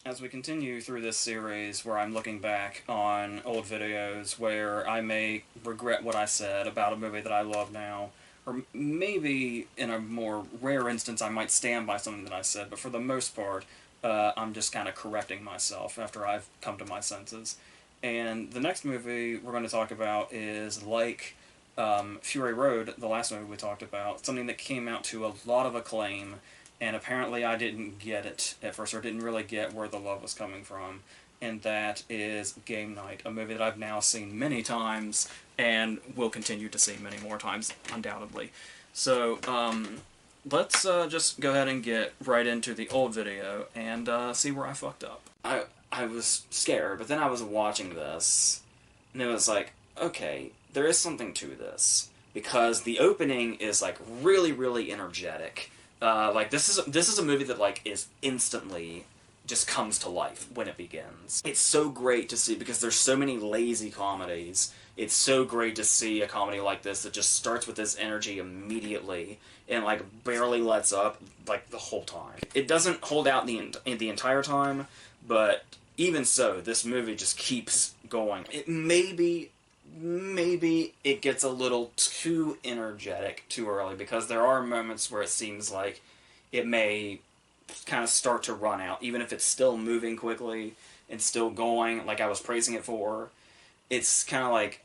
As we continue through this series where I'm looking back on old videos where I may regret what I said about a movie that I love now, or maybe in a more rare instance I might stand by something that I said, but for the most part, I'm just kind of correcting myself after I've come to my senses. And the next movie we're going to talk about is Fury Road, the last movie we talked about, something that came out to a lot of acclaim, and apparently I didn't get it at first, or didn't really get where the love was coming from, and that is Game Night, a movie that I've now seen many times, and will continue to see many more times, undoubtedly. So, let's just go ahead and get right into the old video, and see where I fucked up. I was scared, but then I was watching this, and it was like, okay, there is something to this, because the opening is, like, really, really energetic. This is a movie that is instantly just comes to life when it begins. It's so great to see because there's so many lazy comedies. It's so great to see a comedy like this that just starts with this energy immediately and barely lets up the whole time. It doesn't hold out the entire time, but even so, this movie just keeps going. It maybe it gets a little too energetic too early, because there are moments where it seems like it may kind of start to run out, even if it's still moving quickly and still going, like I was praising it for. It's kind of like,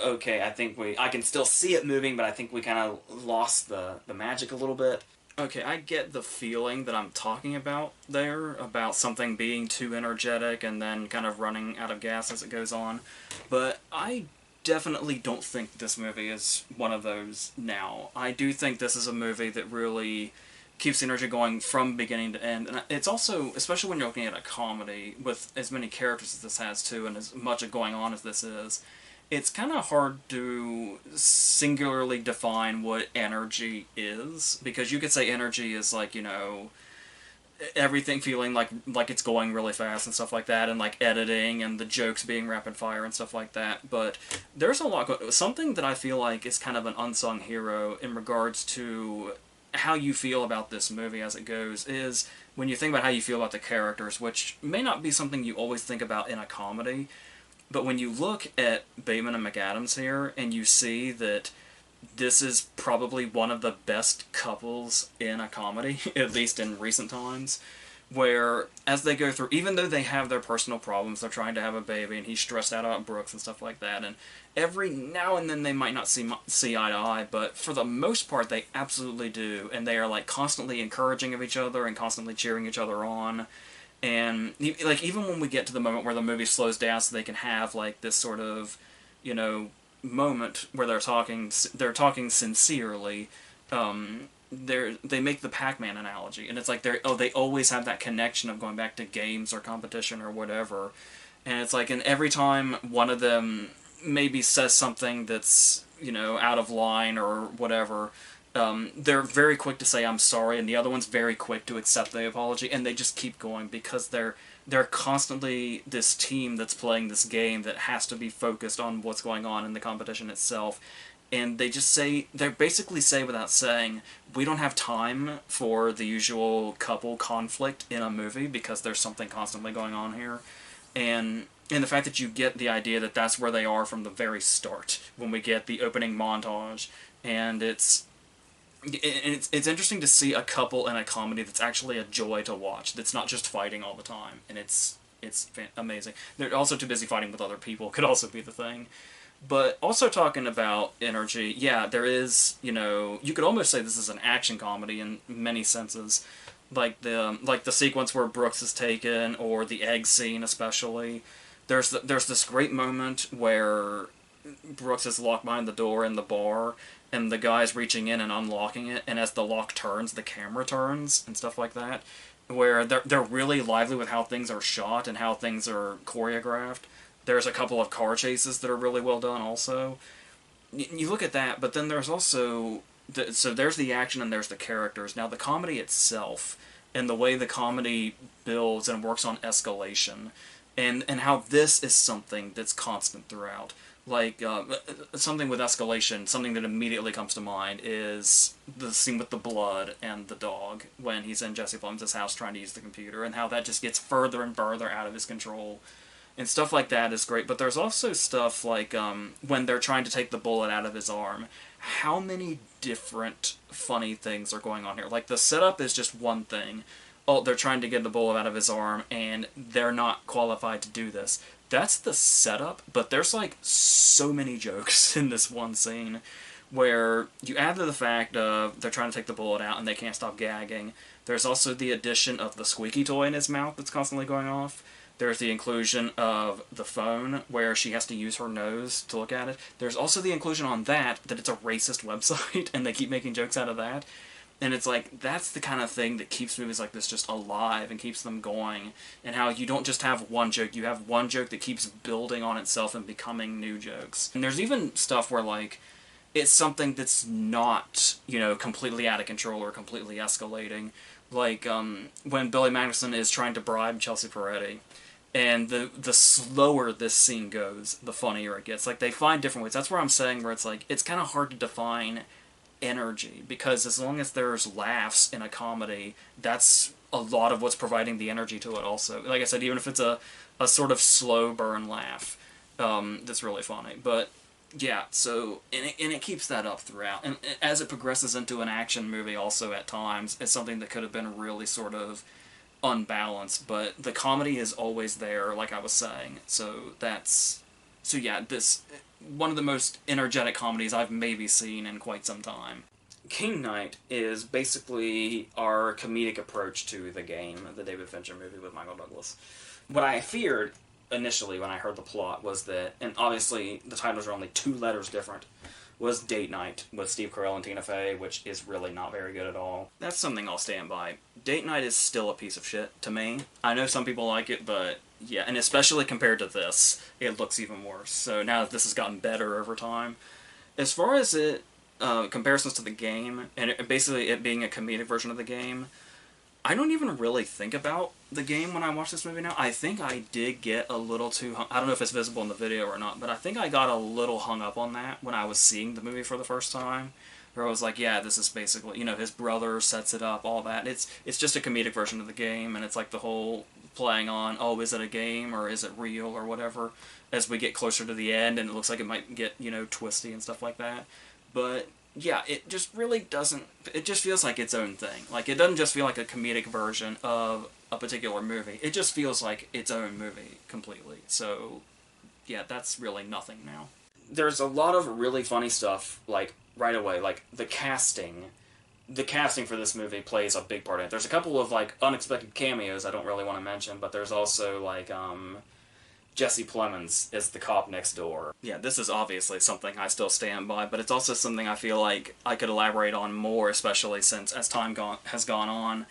okay, I can still see it moving, but I think we kind of lost the magic a little bit. Okay, I get the feeling that I'm talking about there, about something being too energetic and then kind of running out of gas as it goes on, but I definitely don't think this movie is one of those now. I do think this is a movie that really keeps the energy going from beginning to end, and it's also, especially when you're looking at a comedy with as many characters as this has too, and as much going on as this is, it's kind of hard to singularly define what energy is, because you could say energy is everything feeling like it's going really fast and stuff like that, and editing and the jokes being rapid fire and stuff like that. But there's a lot something that I feel like is kind of an unsung hero in regards to how you feel about this movie as it goes, is when you think about how you feel about the characters, which may not be something you always think about in a comedy. But when you look at Bateman and McAdams here, and you see that this is probably one of the best couples in a comedy, at least in recent times, where as they go through, even though they have their personal problems, they're trying to have a baby, and he's stressed out about Brooks and stuff like that, and every now and then they might not see eye to eye, but for the most part they absolutely do, and they are constantly encouraging of each other and constantly cheering each other on. And even when we get to the moment where the movie slows down so they can have this sort of, moment where they're talking sincerely, they make the Pac-Man analogy, and it's they always have that connection of going back to games or competition or whatever, and it's and every time one of them maybe says something that's out of line or whatever, they're very quick to say I'm sorry, and the other one's very quick to accept the apology, and they just keep going because they're constantly this team that's playing this game that has to be focused on what's going on in the competition itself. And they basically say without saying, we don't have time for the usual couple conflict in a movie because there's something constantly going on here. And the fact that you get the idea that that's where they are from the very start, when we get the opening montage, and it's interesting to see a couple in a comedy that's actually a joy to watch, that's not just fighting all the time, and it's amazing. They're also too busy fighting with other people, could also be the thing. But also talking about energy, yeah, there is, you could almost say this is an action comedy in many senses. The sequence where Brooks is taken, or the egg scene especially. There's this great moment where Brooks is locked behind the door in the bar, and the guy's reaching in and unlocking it, and as the lock turns, the camera turns, and stuff like that, where they're really lively with how things are shot and how things are choreographed. There's a couple of car chases that are really well done also. You look at that, but then there's also... So there's the action and there's the characters. Now the comedy itself, and the way the comedy builds and works on escalation, and how this is something that's constant throughout. Like, something with escalation, something that immediately comes to mind is the scene with the blood and the dog when he's in Jesse Plemons' house trying to use the computer, and how that just gets further and further out of his control. And stuff like that is great, but there's also stuff like when they're trying to take the bullet out of his arm. How many different funny things are going on here? Like, the setup is just one thing. Oh, they're trying to get the bullet out of his arm, and they're not qualified to do this. That's the setup, but there's like so many jokes in this one scene where you add to the fact of they're trying to take the bullet out and they can't stop gagging. There's also the addition of the squeaky toy in his mouth that's constantly going off. There's the inclusion of the phone where she has to use her nose to look at it. There's also the inclusion on that it's a racist website and they keep making jokes out of that. And it's like, that's the kind of thing that keeps movies like this just alive and keeps them going. And how you don't just have one joke, you have one joke that keeps building on itself and becoming new jokes. And there's even stuff where, like, it's something that's not, completely out of control or completely escalating. Like, when Billy Madison is trying to bribe Chelsea Peretti. And the slower this scene goes, the funnier it gets. Like, they find different ways. That's where I'm saying where it's like, it's kind of hard to define energy, because as long as there's laughs in a comedy, that's a lot of what's providing the energy to it also. Like I said, even if it's a sort of slow burn laugh, that's really funny. But yeah, so, and it keeps that up throughout. And as it progresses into an action movie also at times, it's something that could have been really sort of unbalanced, but the comedy is always there, like I was saying. So yeah, this one of the most energetic comedies I've maybe seen in quite some time. King Knight is basically our comedic approach to The Game, the David Fincher movie with Michael Douglas. What I feared initially when I heard the plot was that, and obviously the titles are only 2 letters different, was Date Night with Steve Carell and Tina Fey, which is really not very good at all. That's something I'll stand by. Date Night is still a piece of shit to me. I know some people like it, but yeah, and especially compared to this, it looks even worse. So now that this has gotten better over time. As far as comparisons to The Game, and basically it being a comedic version of The Game, I don't even really think about The Game when I watch this movie now. I think I did get a little too I don't know if it's visible in the video or not, but I think I got a little hung up on that when I was seeing the movie for the first time. Where I was like, yeah, this is basically, his brother sets it up, all that. It's just a comedic version of The Game, and it's like the whole playing on, oh, is it a game or is it real or whatever, as we get closer to the end, and it looks like it might get, twisty and stuff like that. But yeah, it just really doesn't, it just feels like its own thing. Like, it doesn't just feel like a comedic version of a particular movie. It just feels like its own movie completely. So, yeah, that's really nothing now. There's a lot of really funny stuff, like, right away. Like, the casting for this movie plays a big part in it. There's a couple of, like, unexpected cameos I don't really want to mention, but there's also, like, Jesse Plemons is the cop next door. Yeah, this is obviously something I still stand by, but it's also something I feel like I could elaborate on more, especially since as time has gone on,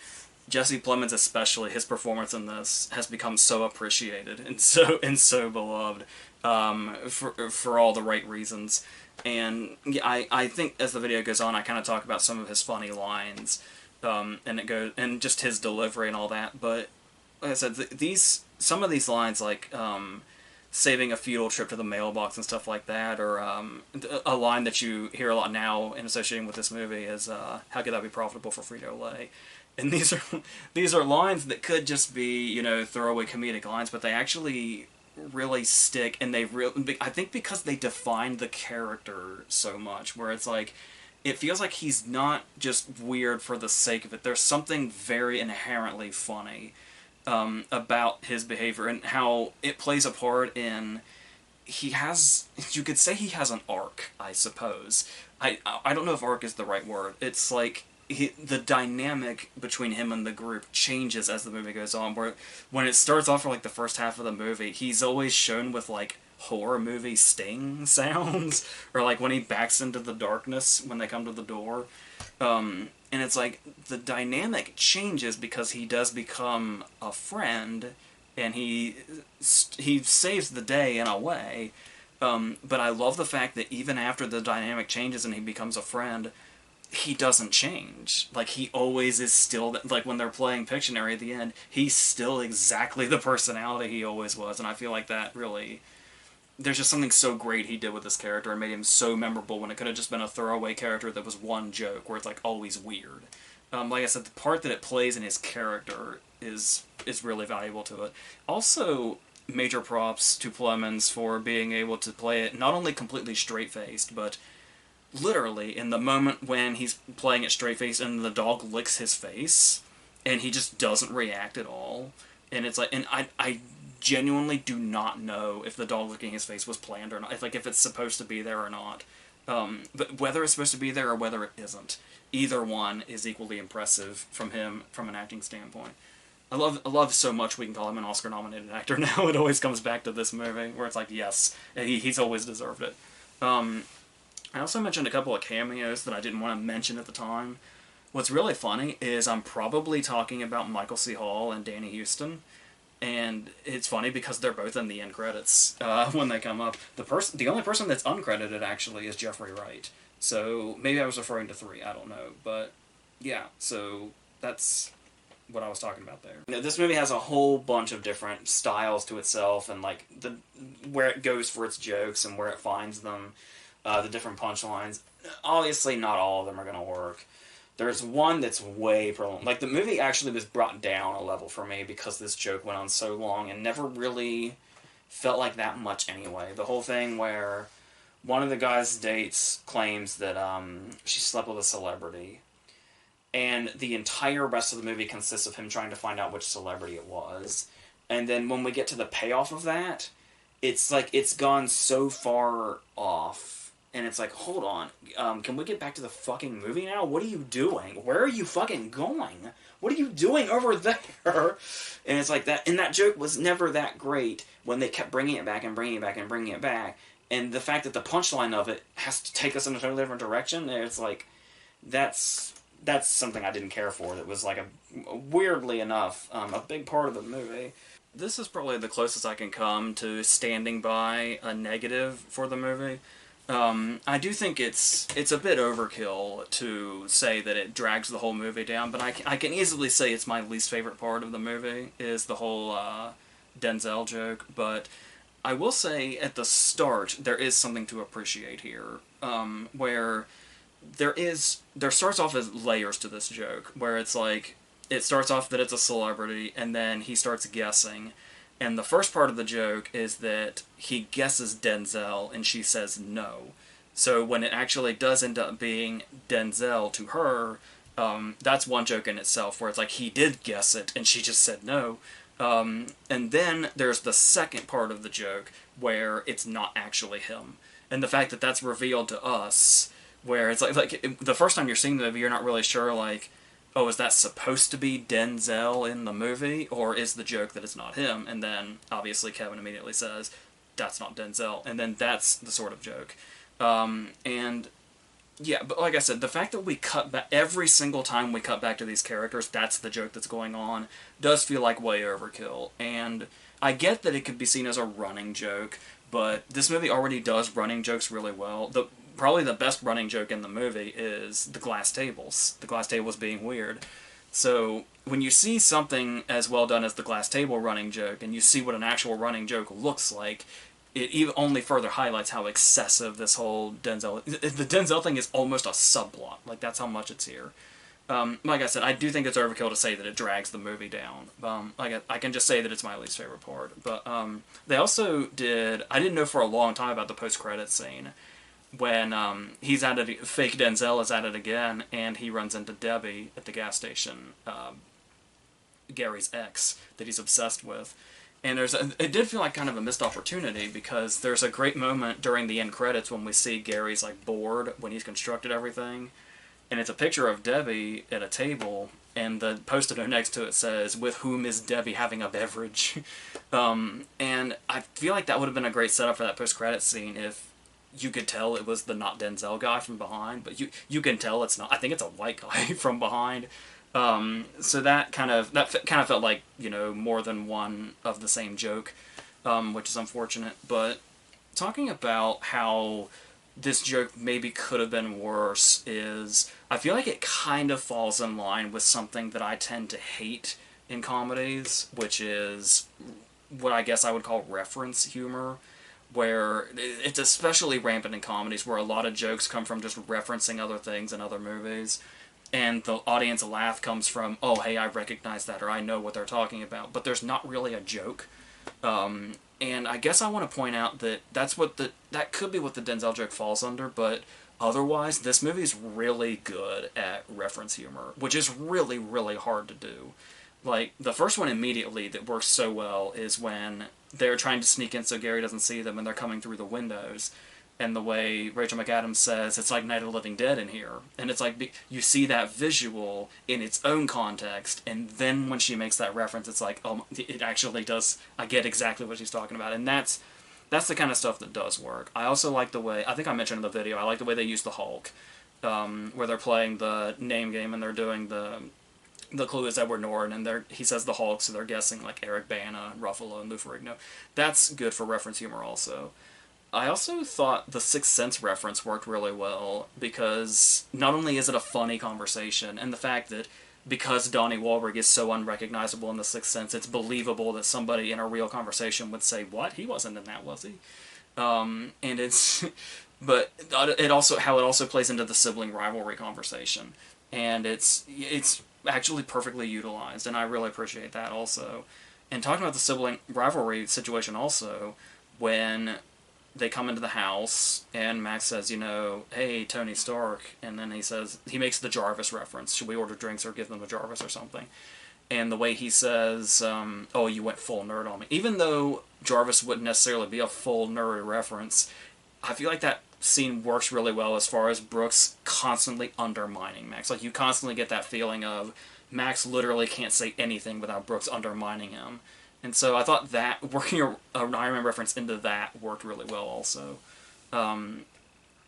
Jesse Plemons, especially his performance in this, has become so appreciated and so beloved, for all the right reasons. And yeah, I think as the video goes on, I kind of talk about some of his funny lines, and just his delivery and all that. But like I said, some of these lines, like saving a futile trip to the mailbox and stuff like that, or a line that you hear a lot now in associating with this movie is, how could that be profitable for Frito-Lay? And these are lines that could just be, throwaway comedic lines, but they actually really stick, and I think because they define the character so much, where it's like, it feels like he's not just weird for the sake of it. There's something very inherently funny about his behavior and how it plays a part in, you could say he has an arc, I suppose. I don't know if arc is the right word. It's like, the dynamic between him and the group changes as the movie goes on, where when it starts off for like the first half of the movie, he's always shown with like horror movie sting sounds, or like when he backs into the darkness when they come to the door. And it's like, the dynamic changes because he does become a friend, and he saves the day in a way. But I love the fact that even after the dynamic changes and he becomes a friend, he doesn't change. Like, he always is still, like, when they're playing Pictionary at the end, he's still exactly the personality he always was, and I feel like that really there's just something so great he did with this character and made him so memorable when it could have just been a throwaway character that was one joke where it's like always weird. Like I said, the part that it plays in his character is really valuable to it. Also, major props to Plemons for being able to play it not only completely straight-faced, but literally in the moment when he's playing it straight-faced and the dog licks his face, and he just doesn't react at all. And it's like, and I genuinely do not know if the dog licking his face was planned or not, if it's supposed to be there or not. But whether it's supposed to be there or whether it isn't, either one is equally impressive from him from an acting standpoint. I love so much we can call him an Oscar-nominated actor now. It always comes back to this movie, where it's like, yes, he's always deserved it. I also mentioned a couple of cameos that I didn't want to mention at the time. What's really funny is I'm probably talking about Michael C. Hall and Danny Huston, and it's funny because they're both in the end credits when they come up. The only person that's uncredited, actually, is Jeffrey Wright. So maybe I was referring to 3, I don't know. But yeah, so that's what I was talking about there. You know, this movie has a whole bunch of different styles to itself, and like where it goes for its jokes and where it finds them, the different punchlines. Obviously, not all of them are going to work. There's one that's way prolonged. Like, the movie actually was brought down a level for me because this joke went on so long and never really felt like that much anyway. The whole thing where one of the guys' dates claims that she slept with a celebrity, and the entire rest of the movie consists of him trying to find out which celebrity it was. And then when we get to the payoff of that, it's like it's gone so far off. And it's like, hold on, can we get back to the fucking movie now? What are you doing? Where are you fucking going? What are you doing over there? And it's like that, and that joke was never that great when they kept bringing it back and bringing it back and bringing it back. And the fact that the punchline of it has to take us in a totally different direction, it's like, that's something I didn't care for. That was like weirdly enough, a big part of the movie. This is probably the closest I can come to standing by a negative for the movie. I do think it's a bit overkill to say that it drags the whole movie down, but I can easily say it's my least favorite part of the movie, is the whole Denzel joke. But I will say at the start there is something to appreciate here, where there starts off as layers to this joke, where it's like, it starts off that it's a celebrity, and then he starts guessing. And the first part of the joke is that he guesses Denzel, and she says no. So when it actually does end up being Denzel to her, that's one joke in itself, where it's like he did guess it, and she just said no. And then there's the second part of the joke, where it's not actually him. And the fact that that's revealed to us, where it's like the first time you're seeing the movie, you're not really sure, like, oh, is that supposed to be Denzel in the movie, or is the joke that it's not him? And then, obviously, Kevin immediately says, that's not Denzel, and then that's the sort of joke. And, yeah, but like I said, the fact that we cut back, every single time we cut back to these characters, that's the joke that's going on, does feel like way overkill. And I get that it could be seen as a running joke, but this movie already does running jokes really well. Probably the best running joke in the movie is the glass tables. The glass tables being weird. So when you see something as well done as the glass table running joke, and you see what an actual running joke looks like, it even only further highlights how excessive this whole Denzel... The Denzel thing is almost a subplot. Like, that's how much it's here. Like I said, I do think it's overkill to say that it drags the movie down. I can just say that it's my least favorite part. But they also did... I didn't know for a long time about the post-credits scene, when he's at it, fake Denzel is at it again, and he runs into Debbie at the gas station, Gary's ex, that he's obsessed with. And it did feel like kind of a missed opportunity, because there's a great moment during the end credits when we see Gary's like board when he's constructed everything, and it's a picture of Debbie at a table, and the post-it note next to it says, "With whom is Debbie having a beverage?" And I feel like that would have been a great setup for that post-credits scene if you could tell it was the not Denzel guy from behind, but you can tell it's not. I think it's a white guy from behind. So that kind of felt like, you know, more than one of the same joke, which is unfortunate. But talking about how this joke maybe could have been worse is, I feel like it kind of falls in line with something that I tend to hate in comedies, which is what I guess I would call reference humor, where it's especially rampant in comedies where a lot of jokes come from just referencing other things in other movies, and the audience laugh comes from, oh, hey, I recognize that, or I know what they're talking about, but there's not really a joke. And I guess I want to point out that that could be what the Denzel joke falls under, but otherwise, this movie's really good at reference humor, which is really, really hard to do. Like, the first one immediately that works so well is when they're trying to sneak in so Gary doesn't see them and they're coming through the windows. And the way Rachel McAdams says, it's like Night of the Living Dead in here. And it's like, you see that visual in its own context, and then when she makes that reference, it's like, oh, it actually does, I get exactly what she's talking about. And that's the kind of stuff that does work. I also like the way, I think I mentioned in the video, I like the way they use the Hulk, where they're playing the name game and they're doing the clue is Edward Norton, and he says the Hulk, so they're guessing like Eric Bana, Ruffalo, and Lou Ferrigno. That's good for reference humor also. I also thought the Sixth Sense reference worked really well, because not only is it a funny conversation, and the fact that because Donnie Wahlberg is so unrecognizable in The Sixth Sense, it's believable that somebody in a real conversation would say, what? He wasn't in that, was he? And it's... But it also plays into the sibling rivalry conversation. And it's actually perfectly utilized, and I really appreciate that also. And talking about the sibling rivalry situation also, when they come into the house, and Max says, hey, Tony Stark, and then he makes the Jarvis reference, should we order drinks or give them a Jarvis or something? And the way he says, oh, you went full nerd on me. Even though Jarvis wouldn't necessarily be a full nerd reference, I feel like that scene works really well as far as Brooks constantly undermining Max. Like, you constantly get that feeling of Max literally can't say anything without Brooks undermining him. And so I thought that working an Iron Man reference into that worked really well also.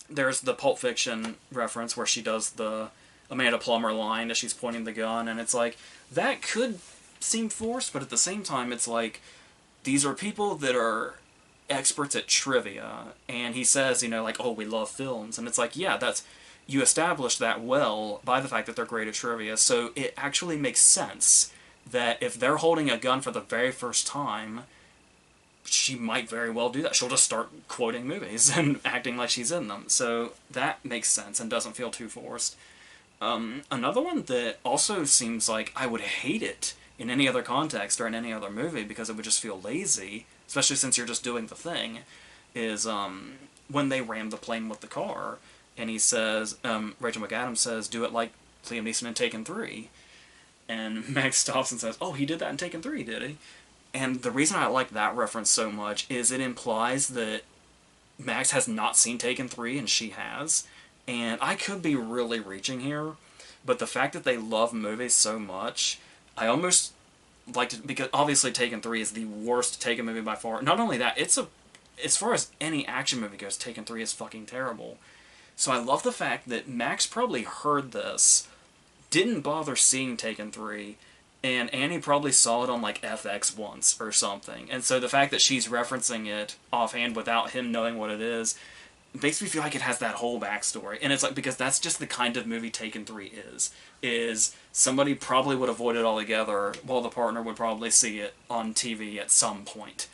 There's the Pulp Fiction reference where she does the Amanda Plummer line as she's pointing the gun, and it's like, that could seem forced, but at the same time it's like, these are people that are experts at trivia, and he says, like, oh, we love films, and it's like, yeah, you establish that well by the fact that they're great at trivia, so it actually makes sense that if they're holding a gun for the very first time, she might very well do that. She'll just start quoting movies and acting like she's in them. So that makes sense and doesn't feel too forced. Another one that also seems like I would hate it in any other context or in any other movie because it would just feel lazy, especially since you're just doing the thing, is when they ram the plane with the car, and he says, Rachel McAdams says, do it like Liam Neeson in Taken 3. And Max stops and says, oh, he did that in Taken 3, did he? And the reason I like that reference so much is it implies that Max has not seen Taken 3 and she has. And I could be really reaching here, but the fact that they love movies so much, I almost like to, because obviously Taken 3 is the worst Taken movie by far. Not only that, as far as any action movie goes, Taken 3 is fucking terrible. So I love the fact that Max probably heard this, didn't bother seeing Taken 3, and Annie probably saw it on, like, FX once or something. And so the fact that she's referencing it offhand without him knowing what it is makes me feel like it has that whole backstory. And it's like, because that's just the kind of movie Taken 3 is somebody probably would avoid it altogether, while the partner would probably see it on TV at some point,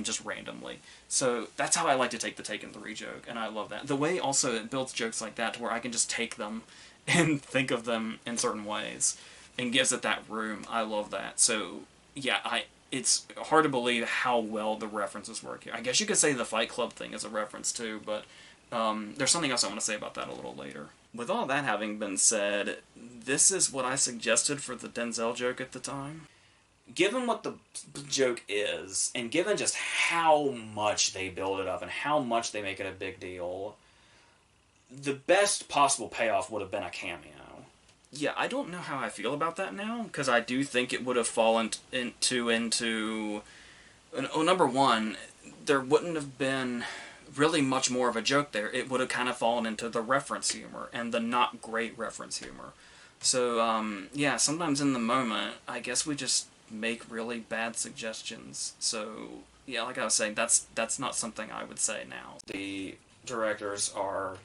just randomly. So that's how I like to take the Taken 3 joke, and I love that. The way also it builds jokes like that to where I can just take them and think of them in certain ways, and gives it that room. I love that. So, yeah, it's hard to believe how well the references work here. I guess you could say the Fight Club thing is a reference too, but there's something else I want to say about that a little later. With all that having been said, this is what I suggested for the Denzel joke at the time. Given what the joke is, and given just how much they build it up and how much they make it a big deal, the best possible payoff would have been a cameo. Yeah, I don't know how I feel about that now, because I do think it would have fallen into... Well, number one, there wouldn't have been really much more of a joke there. It would have kind of fallen into the reference humor, and the not great reference humor. So, yeah, sometimes in the moment, I guess we just make really bad suggestions. So, yeah, like I was saying, that's not something I would say now. The directors are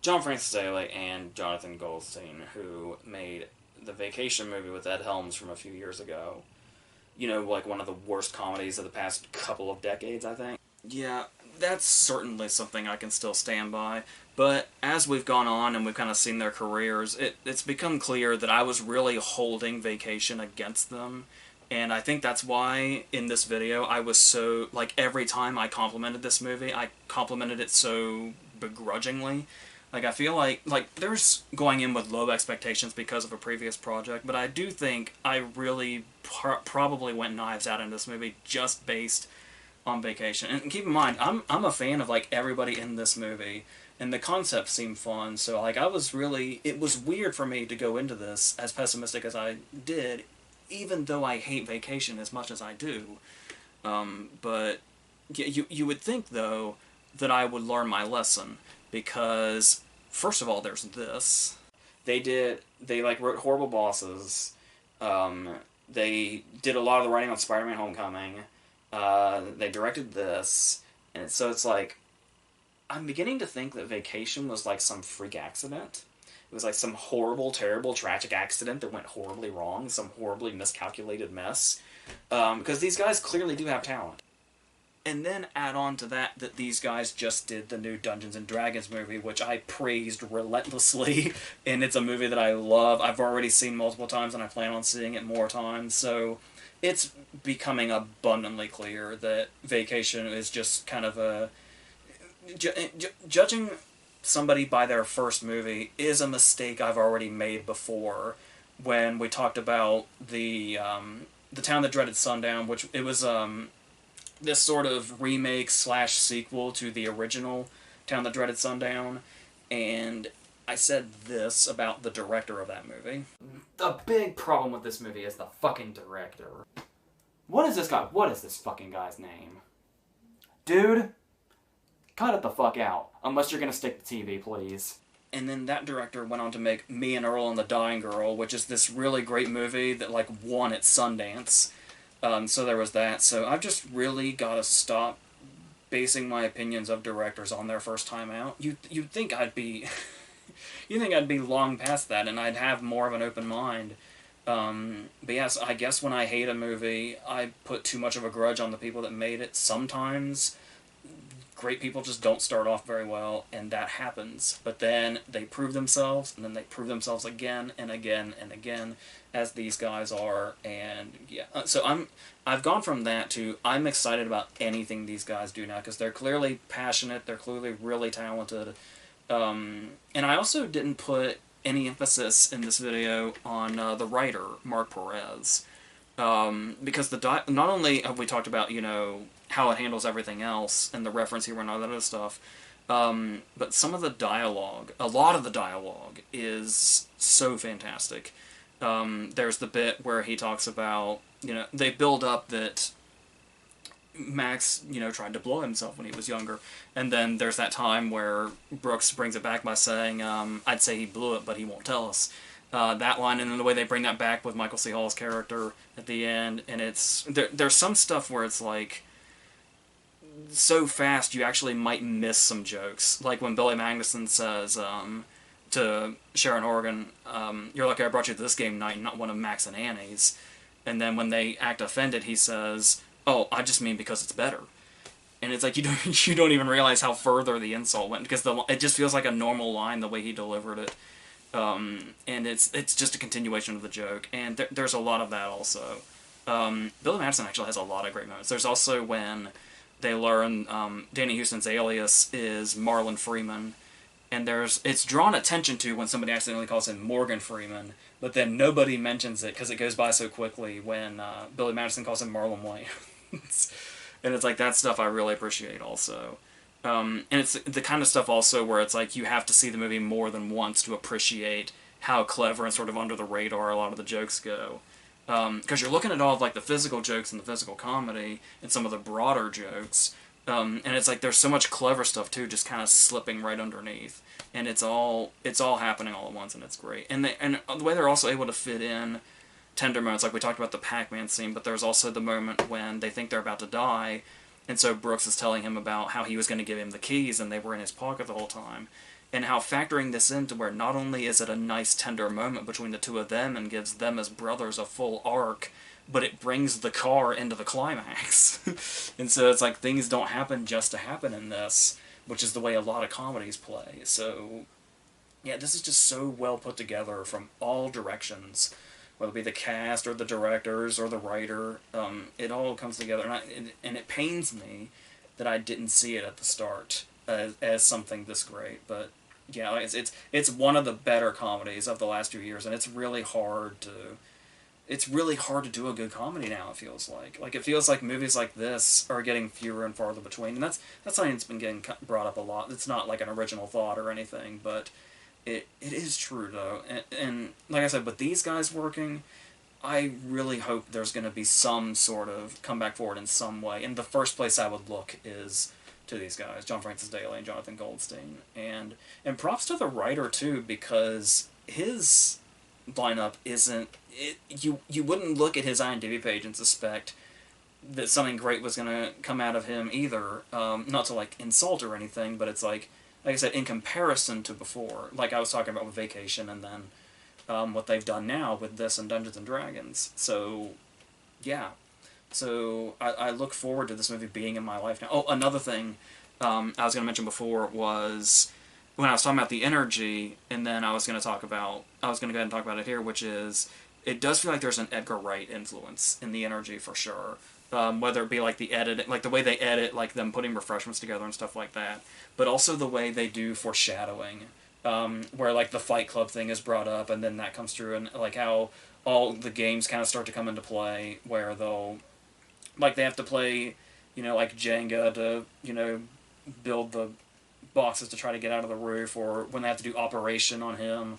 John Francis Daley and Jonathan Goldstein, who made the Vacation movie with Ed Helms from a few years ago. Like one of the worst comedies of the past couple of decades, I think. Yeah, that's certainly something I can still stand by. But as we've gone on and we've kind of seen their careers, it's become clear that I was really holding Vacation against them. And I think that's why in this video I was so, like, every time I complimented this movie, I complimented it so begrudgingly. Like, I feel like, there's going in with low expectations because of a previous project, but I do think I really probably went knives out in this movie just based on Vacation. And keep in mind, I'm a fan of, like, everybody in this movie, and the concept seemed fun, so, like, it was weird for me to go into this as pessimistic as I did, even though I hate Vacation as much as I do. But you would think, though, that I would learn my lesson, because, first of all, there's this. They like, wrote Horrible Bosses. They did a lot of the writing on Spider-Man Homecoming. They directed this. And so it's like, I'm beginning to think that Vacation was like some freak accident. It was like some horrible, terrible, tragic accident that went horribly wrong, some horribly miscalculated mess. Because these guys clearly do have talent. And then add on to that these guys just did the new Dungeons & Dragons movie, which I praised relentlessly, and it's a movie that I love. I've already seen multiple times, and I plan on seeing it more times, so it's becoming abundantly clear that Vacation is just kind of a... Judging somebody by their first movie is a mistake I've already made before, when we talked about the Town That Dreaded Sundown, which it was... this sort of remake/sequel to the original Town That Dreaded Sundown, and I said this about the director of that movie. The big problem with this movie is the fucking director. What is this fucking guy's name? Dude, cut it the fuck out, unless you're gonna stick to TV, please. And then that director went on to make Me and Earl and the Dying Girl, which is this really great movie that, like, won at Sundance. So there was that. So I've just really got to stop basing my opinions of directors on their first time out. You'd think I'd be... you'd think I'd be long past that, and I'd have more of an open mind. But yes, I guess when I hate a movie, I put too much of a grudge on the people that made it. Sometimes great people just don't start off very well, and that happens. But then they prove themselves, and then they prove themselves again and again and again, as these guys are. And yeah, so I've gone from that to I'm excited about anything these guys do now, because they're clearly passionate, they're clearly really talented. And I also didn't put any emphasis in this video on the writer, Mark Perez. Because not only have we talked about, you know, how it handles everything else, and the reference here and all that other stuff, but some of the dialogue, a lot of the dialogue, is so fantastic. There's the bit where he talks about, you know, they build up that Max, you know, tried to blow himself when he was younger, and then there's that time where Brooks brings it back by saying, I'd say he blew it, but he won't tell us. That line, and then the way they bring that back with Michael C. Hall's character at the end, and it's... There's some stuff where it's like... so fast you actually might miss some jokes. Like when Billy Magnuson says to Sharon Horgan, you're lucky I brought you to this game night, not one of Max and Annie's. And then when they act offended, he says, oh, I just mean because it's better. And it's like you don't even realize how further the insult went, because it just feels like a normal line the way he delivered it. And it's just a continuation of the joke, and there's a lot of that also. Billy Madison actually has a lot of great moments. There's also when they learn Danny Houston's alias is Marlon Freeman, and it's drawn attention to when somebody accidentally calls him Morgan Freeman, but then nobody mentions it because it goes by so quickly when Billy Madison calls him Marlon Williams. And it's like, that stuff I really appreciate also. And it's the kind of stuff also where it's like you have to see the movie more than once to appreciate how clever and sort of under the radar a lot of the jokes go. Because you're looking at all of like the physical jokes and the physical comedy and some of the broader jokes, and it's like there's so much clever stuff too, just kind of slipping right underneath, and it's all happening all at once, and it's great. And the way they're also able to fit in tender moments, like we talked about the Pac-Man scene, but there's also the moment when they think they're about to die. And so Brooks is telling him about how he was going to give him the keys and they were in his pocket the whole time. And how factoring this into where not only is it a nice tender moment between the two of them and gives them as brothers a full arc, but it brings the car into the climax. And so it's like things don't happen just to happen in this, which is the way a lot of comedies play. So yeah, this is just so well put together from all directions, whether it be the cast or the directors or the writer. It all comes together, and it pains me that I didn't see it at the start as something this great. But yeah, like it's one of the better comedies of the last few years, and it's really hard to do a good comedy now. It feels like it feels like movies like this are getting fewer and farther between, and that's something that's been getting brought up a lot. It's not like an original thought or anything, but it is true though, and like I said, with these guys working, I really hope there's going to be some sort of comeback forward in some way. And the first place I would look is to these guys, John Francis Daley and Jonathan Goldstein, and props to the writer too, because his lineup isn't it. You wouldn't look at his IMDb page and suspect that something great was going to come out of him either. Not to like insult or anything, but it's like I said, in comparison to before, like I was talking about with Vacation, and then what they've done now with this and Dungeons and Dragons. So, yeah. So I look forward to this movie being in my life now. Oh, another thing I was going to mention before was when I was talking about the energy, and then I was going to go ahead and talk about it here, which is it does feel like there's an Edgar Wright influence in the energy for sure. Whether it be like the edit, like the way they edit, like them putting refreshments together and stuff like that, but also the way they do foreshadowing, where like the Fight Club thing is brought up, and then that comes through, and like how all the games kind of start to come into play, where they have to play, like Jenga to, build the boxes to try to get out of the roof, or when they have to do Operation on him.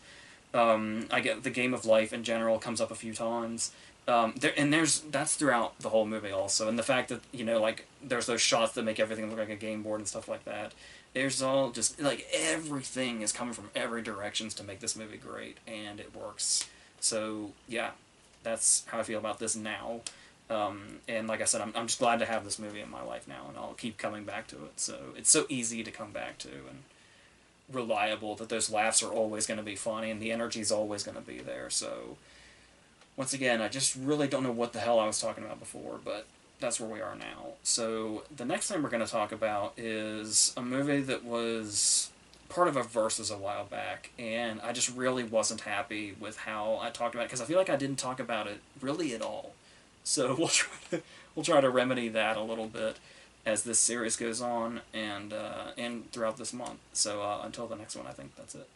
I get the Game of Life in general comes up a few times. That's throughout the whole movie also, and the fact that like there's those shots that make everything look like a game board and stuff like that. There's all just like everything is coming from every direction to make this movie great, and it works. So yeah, that's how I feel about this now. And like I said, I'm just glad to have this movie in my life now, and I'll keep coming back to it. So it's so easy to come back to, and reliable that those laughs are always going to be funny, and the energy's always going to be there. So once again, I just really don't know what the hell I was talking about before, but that's where we are now. So the next thing we're going to talk about is a movie that was part of a Versus a while back, and I just really wasn't happy with how I talked about it, because I feel like I didn't talk about it really at all. So we'll try to remedy that a little bit as this series goes on, and throughout this month. So until the next one, I think that's it.